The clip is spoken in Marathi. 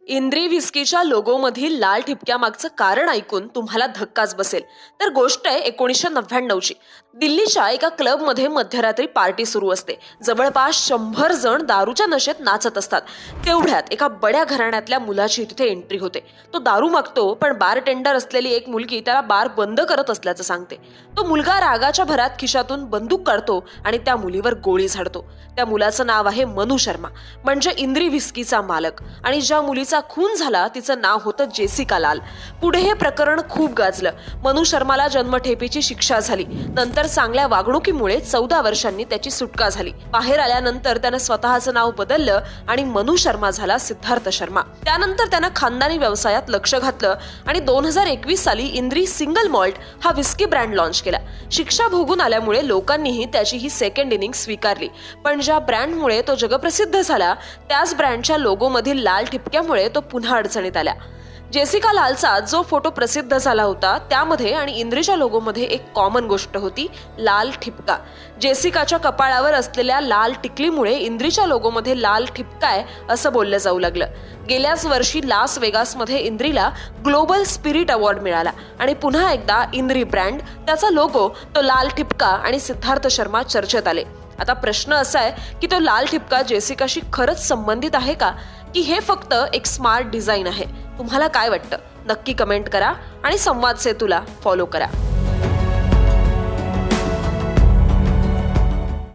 इंद्री व्हिस्कीच्या लोगोमधील लाल ठिपक्यामागचं कारण ऐकून तुम्हाला धक्काच बसेल. तर गोष्ट आहे 1999ची. दिल्लीच्या एका क्लबमध्ये मध्यरात्री पार्टी सुरू असते. जवळपास 100 जण दारूच्या नशेत नाचत असतात. तेवढ्यात एका बड्या घराण्यातल्या मुलाची तिथे एंट्री होते. तो दारू मागतो, पण बारटेंडर असलेली एक मुलगी त्याला बार बंद करत असल्याचं सांगते. तो मुलगा रागाच्या भरात खिशातून बंदूक काढतो आणि त्या मुलीवर गोळी झाडतो. त्या मुलाचं नाव आहे मनू शर्मा, म्हणजे इंद्री व्हिस्कीचा मालक. आणि ज्या मुलीचा खून झाला तिचं नाव होतं जेसिका लाल. पुढे हे प्रकरण खूप गाजलं. मनू शर्माला जन्मठेपेची शिक्षा झाली. नंतर चांगल्या वागणुकीमुळे 14 वर्षांनी त्याची सुटका झाली. बाहेर आल्यानंतर त्यानं स्वतःचं नाव बदललं आणि मनू शर्मा झाला सिद्धार्थ शर्मा. त्यानंतर त्यानं खानदानी व्यवसायात लक्ष घातलं आणि 2021 साली इंद्री सिंगल मॉल्ट हा व्हिस्की ब्रँड लॉन्च केला. शिक्षा भोगून आल्यामुळे लोकांनीही त्याची ही सेकंड इनिंग स्वीकारली. पण ज्या ब्रँडमुळे तो जगप्रसिद्ध झाला, त्याच ब्रँडच्या लोगोमधील लाल ठिपक्यामुळे तो पुन्हा अडचणीत आला. जेसिका लालचा जो फोटो प्रसिद्ध झाला होता, त्यामध्ये आणि इंद्रीच्या लोगोमध्ये एक कॉमन गोष्ट होती, लाल ठिपका. जेसिकाच्या कपाळावर असलेल्या लाल टिकलीमुळे इंद्रीच्या लोगोमध्ये लाल ठिपका आहे असं बोललं जाऊ लागलं. गेल्याच वर्षी लास वेगासमध्ये इंद्रीला ग्लोबल स्पिरिट अवॉर्ड मिळाला आणि पुन्हा एकदा इंद्री ब्रँड, त्याचा लोगो, तो लाल ठिपका आणि सिद्धार्थ शर्मा चर्चेत आले. आता प्रश्न असा आहे की तो लाल ठिपका जेसिकाशी खरंच संबंधित आहे का, की हे फक्त एक स्मार्ट डिझाईन आहे? तुम्हाला काय वाटतं? नक्की कमेंट करा आणि संवाद सेतूला फॉलो करा.